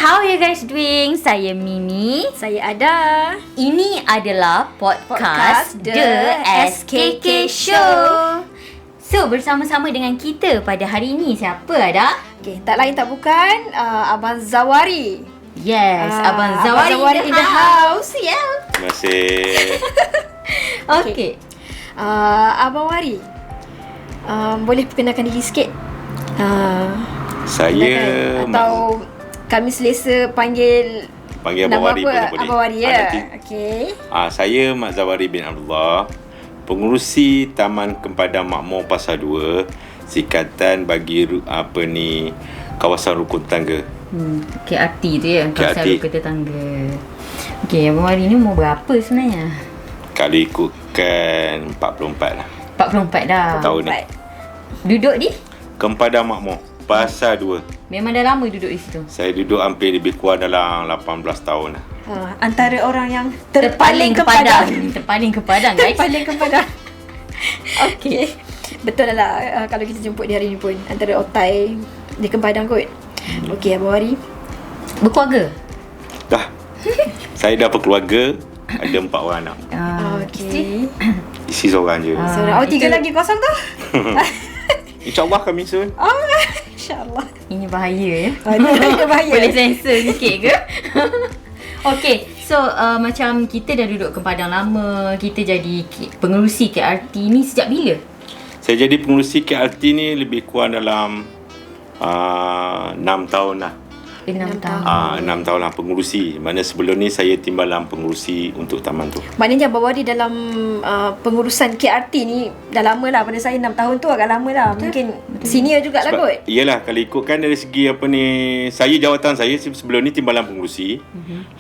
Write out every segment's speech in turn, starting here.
How you guys doing? Saya Mimi. Saya Ada. Ini adalah podcast The SKK Show. So, bersama-sama dengan kita pada hari ini, siapa Ada? Okay, tak lain tak bukan Abang Zawari. Yes, Abang Zawari, in the house. Yeah. Terima kasih. Okay. Abang Wari, boleh perkenalkan diri sikit? Saya atau kami selesa panggil Abang Wari pun boleh. Abang Wari ya. Okey. Saya Mak Zawari bin Abdullah, pengurusi Taman Kempadan Makmur Pasar 2, Sikatan bagi kawasan rukun tangga. KRT tu ya, kawasan KRT. rukun tetangga. Okey, Abang Wari ni umur berapa sebenarnya? Kalau ikutkan 44 lah 44 dah. tahun ni. Duduk di? Kempadan Makmur Pasar 2. Memang dah lama duduk di situ. Saya duduk hampir lebih kurang dalam 18 tahun lah. Antara orang yang terpaling ke Padang. Terpaling ke Padang, guys. Terpaling ke Padang. Okey. Betul lah kalau kita jemput di hari ni pun antara otai di Kempadan kot. Okey, Abang Wari. Berkeluarga? Dah. Saya dah berkeluarga. Ada 4 orang anak. Okey. Isi seorang je. So, 3 lagi kosong tu? InsyaAllah kami soon. InsyaAllah. Ini bahaya ya. Ini bahaya. Boleh sensor sikit ke? Okay, so macam kita dah duduk ke Padang lama, kita jadi pengerusi KRT ni sejak bila? Saya jadi pengurusi KRT ni lebih kurang dalam 6 tahun lah. 6 tahun. 6 tahun lah pengurusi. Mana sebelum ni saya timbalan pengurusi untuk taman tu. Maknanya Abang Wari dalam pengurusan KRT ni dah lama lah. Pada saya 6 tahun tu agak lama lah. Mungkin senior jugalah kot. Iyalah, kalau ikutkan dari segi saya jawatan saya sebelum ni timbalan pengurusi.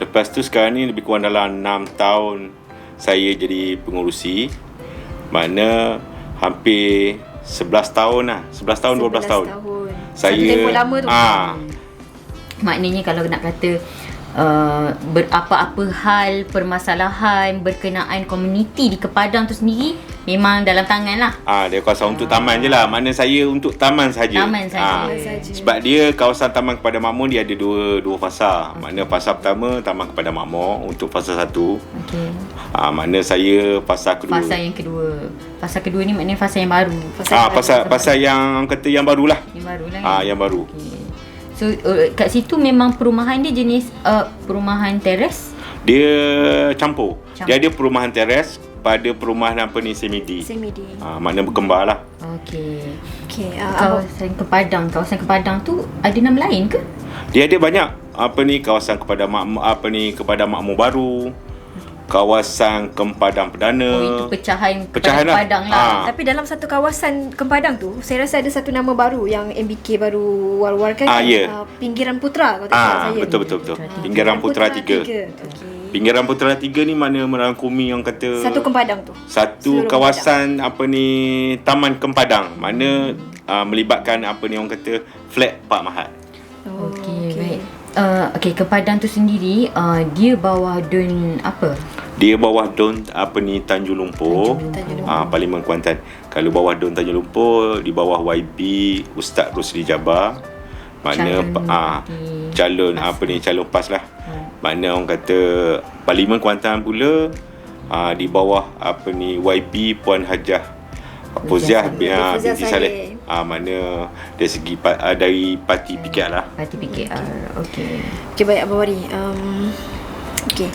Lepas tu sekarang ni lebih kurang dalam 6 tahun saya jadi pengurusi. Mana hampir 11 tahun lah. 11 tahun, 12 tahun. Satu tempoh lama tu. Maknanya kalau nak kata apa-apa hal, permasalahan berkenaan komuniti di Kepadang tu sendiri memang dalam tangan lah. Dia kawasan untuk taman je lah. Mana saya untuk taman saja. Taman saja. Sebab dia kawasan Taman Kempadan Makmur dia ada dua fasa. Mana fasa pertama Taman Kempadan Makmur untuk fasa 1. Okey. Mana saya fasa kedua. Fasa yang kedua. Fasa kedua ni maknanya fasa yang baru. Fasa yang kata yang barulah. Yang baru lah. Yang baru. Okay. So kat situ memang perumahan dia jenis perumahan teres? Dia campur. Dia ada perumahan teres pada perumahan semidi. Mana berkembar lah. Okey. Kawasan Kepadang tu ada nama lain ke? Dia ada banyak kawasan Kempadan Makmur Kempadan Makmur baru. Kawasan Kempadan Perdana. Itu pecahan lah. Kepadang lah. Tapi dalam satu kawasan Kepadang tu, saya rasa ada satu nama baru yang MBK baru war-warkan. Ya. Pinggiran Putra kalau tak salah saya. Betul. Pinggiran Putra 3. Pinggiran Putra 3 ni mana merangkumi yang kata satu Kepadang tu. Satu kawasan Taman Kepadang. Mana melibatkan orang kata flat Pak Mahat. Okey, baik. Kepadang tu sendiri dia bawah DUN apa? Dia bawah DUN Tanjung Lumpur. Parlimen Kuantan. Kalau bawah DUN Tanjung Lumpur, di bawah YB Ustaz Rosli Jabar. Mana calon calon PAS lah. Mana orang kata Parlimen Kuantan pula di bawah YB Puan Hajah Fauziah binti Saleh. Mana dari segi dari parti PKR lah. Parti PKR. Okey. Okey, baik Abang Wari. Okey.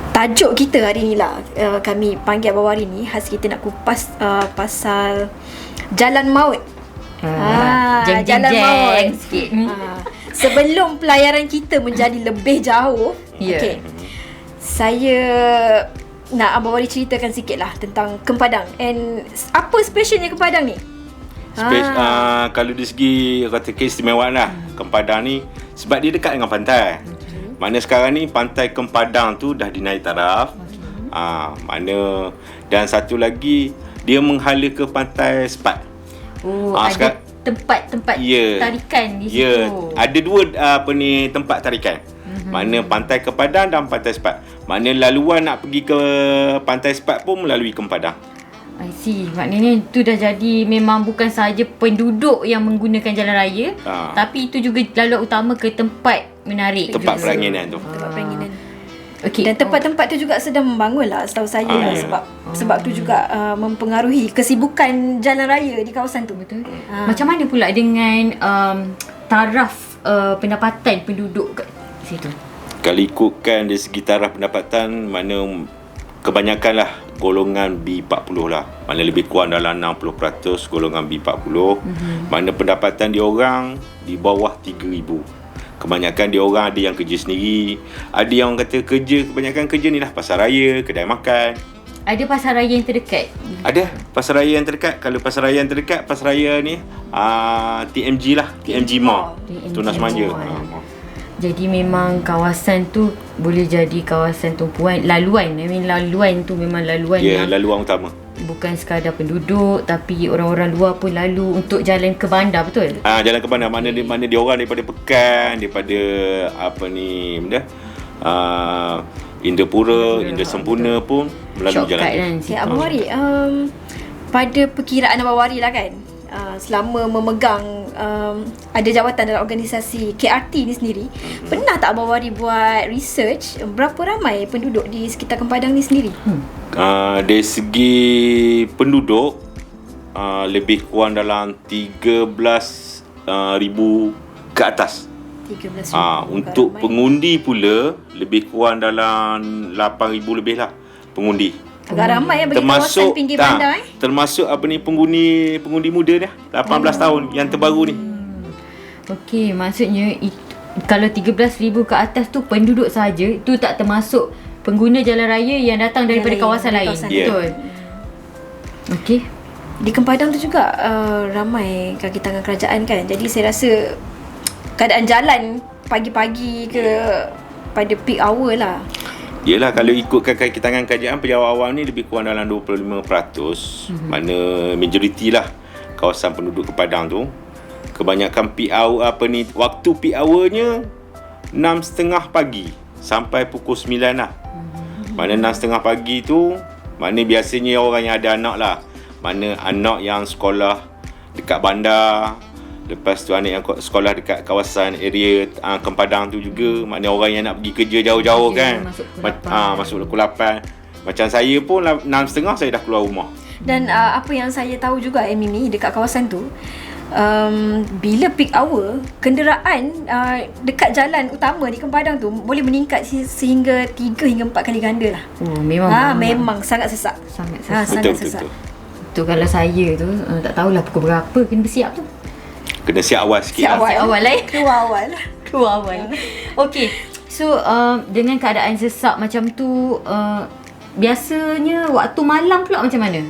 Tajuk kita hari ni lah, kami panggil Abang Wari ni khas kita nak kupas pasal Jalan Maut. Jalan Maut sikit. Sebelum pelayaran kita menjadi lebih jauh, okey. Saya nak Abang Wari ceritakan sikit lah tentang Kepadang. And apa specialnya Kepadang ni? Kalau dari segi kata keistimewaan lah, Kepadang ni sebab dia dekat dengan pantai. Mana sekarang ni pantai Kepadang tu dah dinaik taraf. Mana dan satu lagi dia menghala ke pantai Sepat. Ada tempat-tempat tarikan di situ. Ya, ada dua tempat tarikan. Mana pantai Kepadang dan pantai Sepat. Mana laluan nak pergi ke pantai Sepat pun melalui Kepadang. I see. Maknanya itu dah jadi memang bukan sahaja penduduk yang menggunakan jalan raya, tapi itu juga laluan utama ke tempat menarik Tempat juga. peranginan tu. Tempat peranginan. Okey. Dan tempat-tempat tu juga sedang membangun lah setahu saya lah. ya. Sebab tu juga mempengaruhi kesibukan jalan raya di kawasan tu. Betul. Macam mana pula dengan taraf pendapatan penduduk kat situ? Kalau ikutkan dari segi taraf pendapatan, mana kebanyakan lah golongan B40 lah. Mana lebih kurang dalam 60% golongan B40. Mana pendapatan diorang di bawah 3,000. Kebanyakan diorang ada yang kerja sendiri, ada yang kata kerja, kebanyakan kerja ni lah pasar raya, kedai makan. Ada pasar raya yang terdekat? Ada pasar raya yang terdekat. Kalau pasar raya yang terdekat, pasar raya ni TMG lah, TMG Mall. Tunas Manja. Jadi memang kawasan tu boleh jadi kawasan tumpuan laluan. Laluan tu memang laluan Ya, yang laluan utama. bukan sekadar penduduk tapi orang-orang luar pun lalu untuk jalan ke bandar, betul? Jalan ke bandar, mana dia orang daripada Pekan, daripada Indrapura, Indra Sempurna pun melalui jalan tu. Kan, Okay, Abang Wari, pada perkiraan Abang Wari lah kan, selama memegang ada jawatan dalam organisasi KRT ni sendiri, pernah tak Abang Wari buat research berapa ramai penduduk di sekitar Kempadan ni sendiri? Dari segi penduduk, lebih kurang dalam 13,000 ke atas. 13,000. Untuk pengundi pula lebih kurang dalam 8,000 lebih lah pengundi. Agak ramai bagi kawasan pinggir bandar termasuk pengundi muda dah 18 tahun yang terbaru ni. Okey, maksudnya kalau 13,000 ke atas tu penduduk saja, tu tak termasuk pengguna jalan raya yang datang daripada kawasan lain. Betul. Okey. Di Kempadan tu juga ramai kaki tangan kerajaan kan. Jadi saya rasa keadaan jalan pagi-pagi ke pada peak hour lah. Yelah, kalau ikutkan kaki tangan kerajaan pada awal-awal ni lebih kurang dalam 25%. Mana majoriti lah kawasan penduduk Kepadang tu. Kebanyakan peak hour waktu peak hournya 6.30 pagi sampai pukul 9 lah. Mana 6.30 pagi tu, mana biasanya orang yang ada anak lah. Mana anak yang sekolah dekat bandar, lepas tu anak yang sekolah dekat kawasan area Kempadan tu juga. Mana orang yang nak pergi kerja jauh-jauh kan, masuk pukul 8. Macam saya pun 6.30 saya dah keluar rumah. Dan apa yang saya tahu juga Mimi, dekat kawasan tu, bila peak hour, kenderaan dekat jalan utama di Kempadan tu boleh meningkat sehingga 3 hingga 4 kali ganda lah. Memang sangat sesak. Sangat sesak. Sangat sesak. Tu kalau saya tu tak tahulah pukul berapa kena bersiap tu. Kena siap awal sikit. Siap awal lah. Keluar awal. Okey. So dengan keadaan sesak macam tu, biasanya waktu malam pula macam mana?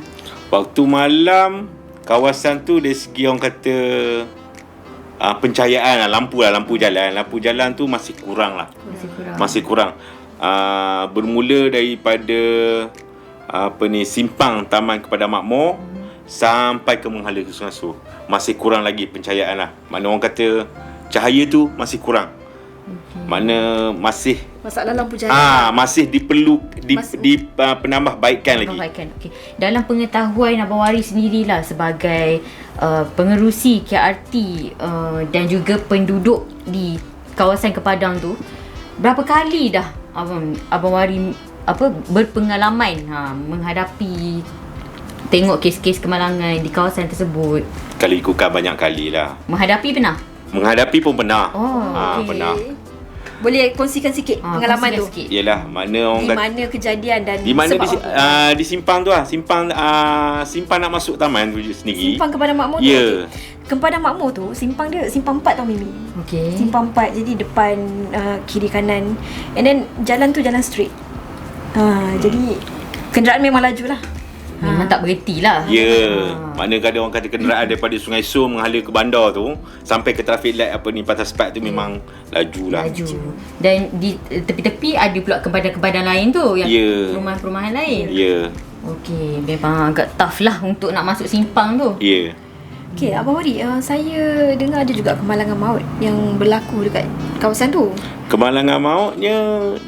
Waktu malam, kawasan tu dari segi orang kata pencahayaan lah, lampu jalan tu masih kurang lah. Masih kurang. Bermula daripada simpang Taman Kepada Makmur sampai ke Menghala ke Sungai Sur, masih kurang lagi pencahayaan lah. Mana orang kata cahaya tu masih kurang. Mana masih masalah lampu jalan. Masih penambah baikkan lagi. Okay. Dalam pengetahuan Abang Wari sendirilah sebagai pengerusi KRT dan juga penduduk di kawasan Kepadang tu, berapa kali dah Abang Wari berpengalaman menghadapi tengok kes-kes kemalangan di kawasan tersebut? Kalau ikutkan banyak kali lah. Menghadapi pernah? Menghadapi pun pernah. Okay. Pernah. Boleh kongsikan sikit pengalaman tu? Yelah, mana orang di mana kejadian dan di mana di simpang tu lah. Simpang nak masuk taman tu sendiri. Simpang Kepada Makmur tu. Ya. Kepada Makmur tu simpang 4 tau Mimi. Okey. Simpang 4, jadi depan kiri kanan, and then jalan tu jalan straight. Jadi kenderaan memang laju lah. Memang tak berhenti lah. Ya. Mana ada orang kata kenderaan daripada Sungai Sur menghala ke bandar tu sampai ke traffic light Pasar Sepat tu memang laju lah. Dan di tepi-tepi ada pula kebadan-kebadan lain tu, yang perumahan-perumahan lain. Ya. Okey, memang agak tough lah untuk nak masuk simpang tu. Ya. Okey, Abang Wari, saya dengar ada juga kemalangan maut yang berlaku dekat kawasan tu. Kemalangan mautnya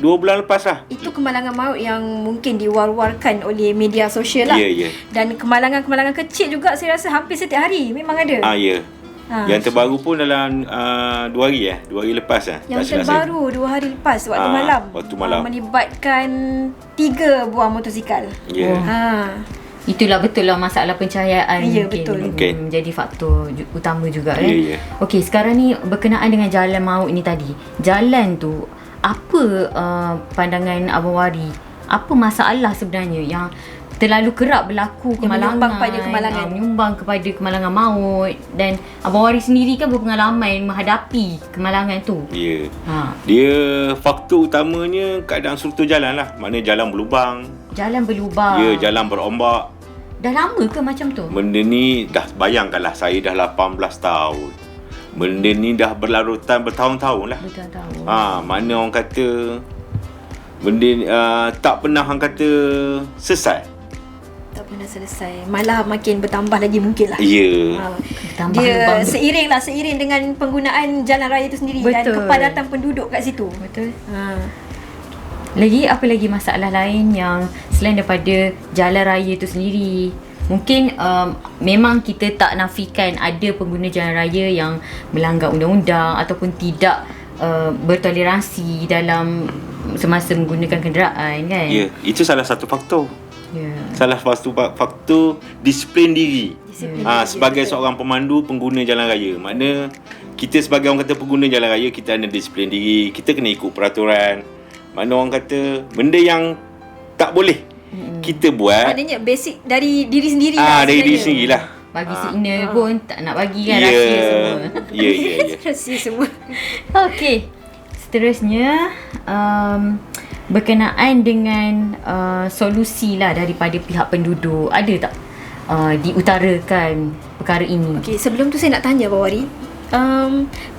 2 bulan lepas lah. Itu kemalangan maut yang mungkin diwar-warkan oleh media sosial lah. Ya. Dan kemalangan-kemalangan kecil juga saya rasa hampir setiap hari memang ada. Ya. Yang terbaru pun dalam 2 hari 2 hari lepas Yang terbaru 2 hari lepas waktu malam. Waktu malam. Melibatkan 3 buah motosikal. Itulah betul lah masalah pencahayaan mungkin menjadi faktor utama juga Okey, sekarang ni berkenaan dengan jalan maut ni tadi. Jalan tu apa pandangan Abang Wari? Apa masalah sebenarnya yang terlalu kerap berlaku kemalangan, menyumbang kepada kemalangan maut, dan Abang Wari sendiri kan berpengalaman menghadapi kemalangan tu. Dia faktor utamanya keadaan struktur jalan lah. Maknanya jalan berlubang. Jalan berombak. Dah lama ke macam tu? Benda ni dah, bayangkanlah, saya dah 18 tahun. Benda ni dah berlarutan bertahun-tahun lah. Mana orang kata benda tak pernah orang kata selesai. Tak pernah selesai. Malah makin bertambah lagi mungkin lah. Dia seiring dengan penggunaan jalan raya itu sendiri. Dan kepadatan penduduk kat situ. Apa lagi masalah lain yang selain daripada jalan raya itu sendiri? Mungkin memang kita tak nafikan ada pengguna jalan raya yang melanggar undang-undang ataupun tidak bertoleransi dalam semasa menggunakan kenderaan kan? Itu salah satu faktor. Salah satu faktor disiplin diri. Sebagai seorang pemandu pengguna jalan raya, makna kita sebagai orang kata pengguna jalan raya, kita ada disiplin diri, kita kena ikut peraturan. Makna orang kata benda yang tak boleh kita buat, maknanya basic dari diri sendiri lah. Dari diri sendiri lah. Bagi signal pun tak nak bagi kan, rahsia semua. Rahsia semua. Okey, seterusnya berkenaan dengan solusi lah daripada pihak penduduk. Ada tak diutarakan perkara ini? Okey, sebelum tu saya nak tanya Abang Wari,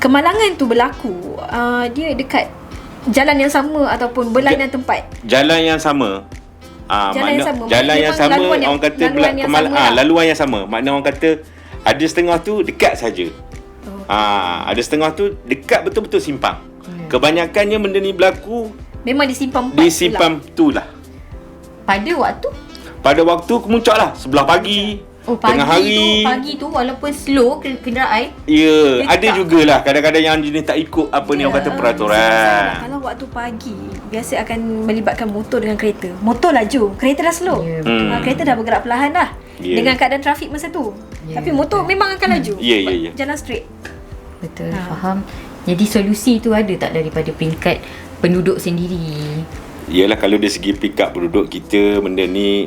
kemalangan tu berlaku dia dekat jalan yang sama ataupun berlainan tempat? Jalan yang sama. Jalan yang sama, orang kata laluan yang sama. Makna orang kata ada setengah tu dekat saja. Ada setengah tu dekat betul-betul simpang. Kebanyakannya benda ni berlaku memang di simpang tu lah. Pada waktu kemuncak lah, sebelah pagi. Tengah hari. Pagi tu walaupun slow kenderaan. Ada jugalah kadang-kadang yang jenis tak ikut orang kata peraturan. Kalau waktu pagi biasa akan melibatkan motor dengan kereta. Motor laju, kereta dah slow. Kereta dah bergerak perlahan dah. Dengan keadaan trafik masa tu. Tapi motor memang akan laju. Jalan straight. Betul, faham. Jadi solusi tu ada tak daripada peringkat penduduk sendiri? Yalah, kalau dari segi peringkat penduduk kita, benda ni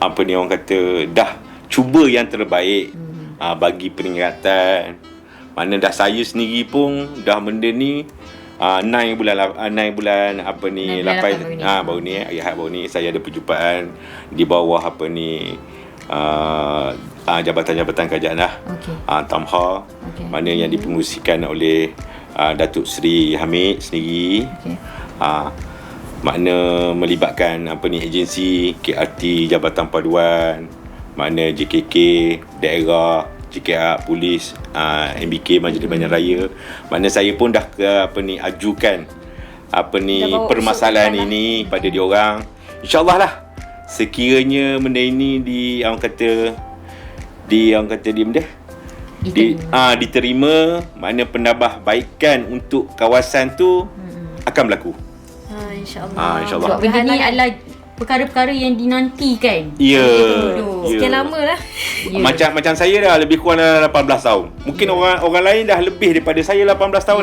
orang kata dah cuba yang terbaik bagi peringatan. Mana dah saya sendiri pun dah benda ni 9 bulan baru ni saya ada perjumpaan di bawah jabatan-jabatan kerajaan lah. Tamha, mana yang dipengurusikan oleh Datuk Seri Hamid sendiri. Makna melibatkan agensi KRT, Jabatan Paduan, makna JKK, daerah, JKR, polis, MBK, Majlis Banyan Raya. Makna saya pun dah ajukan permasalahan ini pada diorang. InsyaAllah lah, sekiranya benda ini diterima, makna penambahbaikan untuk kawasan tu akan berlaku. InsyaAllah. Sebab benda ni adalah perkara-perkara yang dinantikan. Sekian lama lah. Macam saya dah lebih kurang dah 18 tahun. Mungkin orang lain dah lebih daripada saya 18 tahun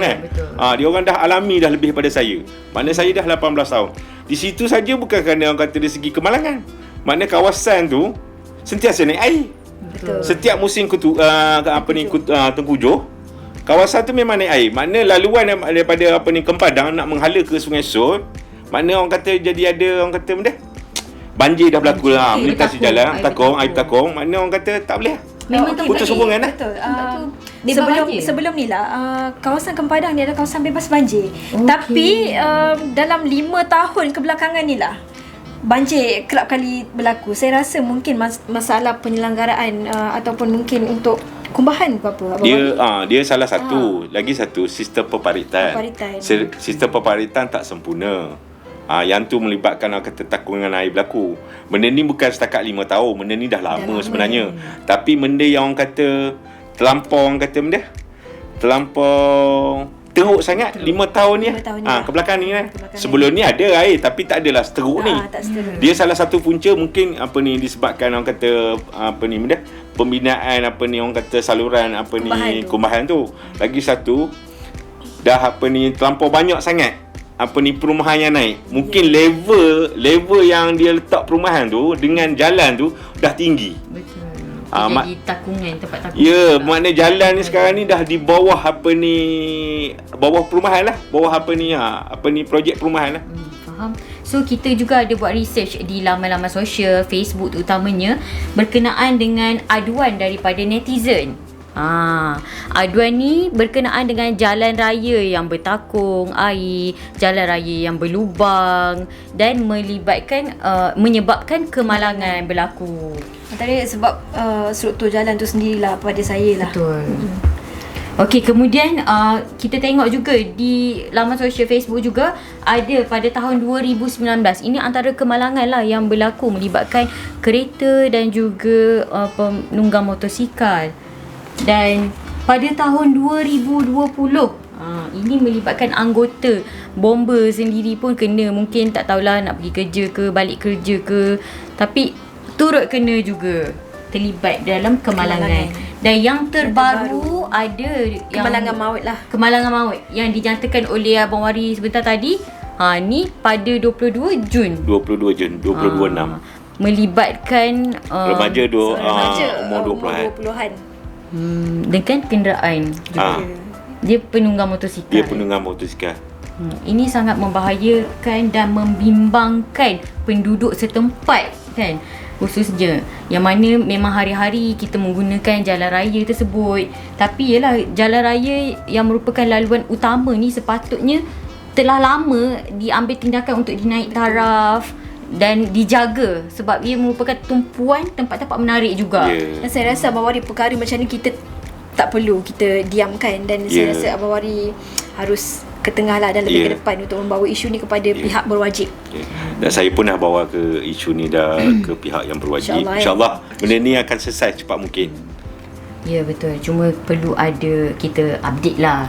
dia orang dah alami dah lebih daripada saya. Maknanya saya dah 18 tahun. Di situ saja bukan kerana orang kata dari segi kemalangan. Maknanya kawasan tu sentiasa naik air. Setiap musim tengkujuh, kawasan tu memang naik air. Makna laluan daripada Kempadang nak menghala ke Sungai Sot, makna orang kata jadi ada benda banjir dah berlaku lah, melintasi jalan air bertakung, makna orang kata tak boleh memang putus hubungan lah. Sebelum ni lah kawasan Kempadang ni adalah kawasan bebas banjir. Tapi dalam 5 tahun kebelakangan ni lah banjir kerap kali berlaku. Saya rasa mungkin masalah penyelenggaraan ataupun mungkin untuk kumbahan apa dia salah satu. Lagi satu, sistem peparitan. Sistem peparitan tak sempurna. Yang tu melibatkan ketakungan air berlaku. Benda ni bukan setakat 5 tahun. Benda ni dah lama sebenarnya. Tapi benda yang orang kata terlampau orang kata benda, terlampau teruk sangat 5 tahun ni. 5 tahun ni lah. Ke belakang ni kan. Ke belakang Sebelum ni ada air tapi tak adalah seteruk ni. Tak seteruk. Dia salah satu punca mungkin disebabkan orang kata benda pembinaan orang kata saluran kumbahan tu. Lagi satu dah terlampau banyak sangat perumahan yang naik. Mungkin level yang dia letak perumahan tu dengan jalan tu dah tinggi. Betul. Jadi tempat takungan. Ya, maknanya jalan ni sekarang ni dah di bawah bawah perumahan lah. Bawah projek perumahan lah. Faham. So kita juga ada buat research di laman-laman sosial, Facebook terutamanya, berkenaan dengan aduan daripada netizen. Aduan ni berkenaan dengan jalan raya yang bertakung air, jalan raya yang berlubang dan menyebabkan kemalangan berlaku. Antara sebab struktur jalan tu sendirilah pada saya lah. Betul. Okey, kemudian kita tengok juga di laman sosial Facebook juga ada pada tahun 2019. Ini antara kemalangan lah yang berlaku melibatkan kereta dan juga penunggang motosikal. Dan pada tahun 2020 ini melibatkan anggota bomber sendiri pun kena, mungkin tak tahulah nak pergi kerja ke, balik kerja ke, tapi turut kena juga terlibat dalam kemalangan. Dan yang terbaru ada kemalangan maut lah. Kemalangan maut yang dinyatakan oleh Abang Wari sebentar tadi. Ni pada 22 Jun 2026 melibatkan remaja umur 20-an. Dengan kenderaan juga. Dia penunggang motosikal. Ini sangat membahayakan dan membimbangkan penduduk setempat kan, khususnya yang mana memang hari-hari kita menggunakan jalan raya tersebut. Tapi yalah, jalan raya yang merupakan laluan utama ni sepatutnya telah lama diambil tindakan untuk dinaik taraf dan dijaga sebab ia merupakan tumpuan tempat-tempat menarik juga. Dan saya rasa Abang Wari, perkara macam ni kita tak perlu kita diamkan, dan saya rasa Abang Wari harus ke tengah lah dan lebih ke depan untuk membawa isu ni kepada pihak berwajib. Dan saya pun dah bawa ke isu ni dah ke pihak yang berwajib. InsyaAllah benda ni akan selesai cepat mungkin. Ya, betul. Cuma perlu ada kita update lah.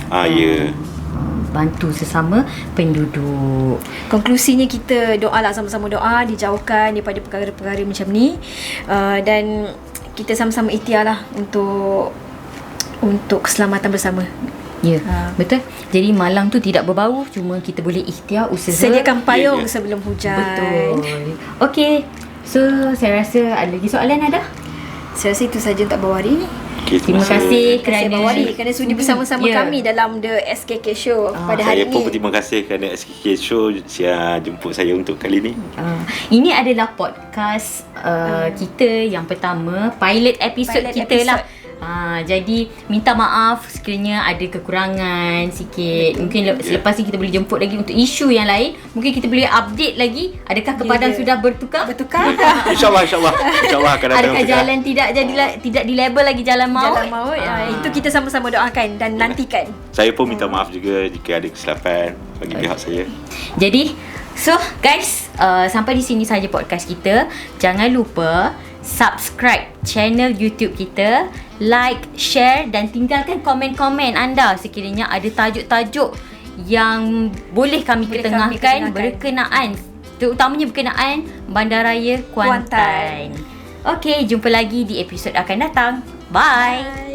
Bantu sesama penduduk. Konklusinya kita doa lah, sama-sama doa dijauhkan daripada perkara-perkara macam ni, dan kita sama-sama ikhtiar lah untuk keselamatan bersama. Ya, betul. Jadi malang tu tidak berbau, cuma kita boleh ikhtiar usaha. Sediakan payung sebelum hujan. Betul. Okey. So, saya rasa ada lagi soalan ada? Saya rasa itu saja untuk Abang Wari. Terima kasih kerana Abang Wari kerana sudi bersama-sama kami dalam The SKK Show pada hari ini. Saya pun berterima kasih kerana SKK Show jemput saya untuk kali ni. Ini adalah podcast kita yang pertama, pilot episode kita lah. Jadi minta maaf sekiranya ada kekurangan sikit. Mungkin selepas ni kita boleh jemput lagi untuk isu yang lain. Mungkin kita boleh update lagi. Adakah ke Padang sudah bertukar? InsyaAllah akan datang. Adakah jalan tidak di label lagi jalan maut? Itu kita sama-sama doakan dan nantikan. Saya pun minta maaf juga jika ada kesilapan bagi pihak saya. Jadi guys, sampai di sini saja podcast kita. Jangan lupa subscribe channel YouTube kita, like, share dan tinggalkan komen-komen anda sekiranya ada tajuk-tajuk yang boleh kami ketengahkan berkenaan, terutamanya berkenaan Bandaraya Kuantan. Okey, jumpa lagi di episod akan datang. Bye.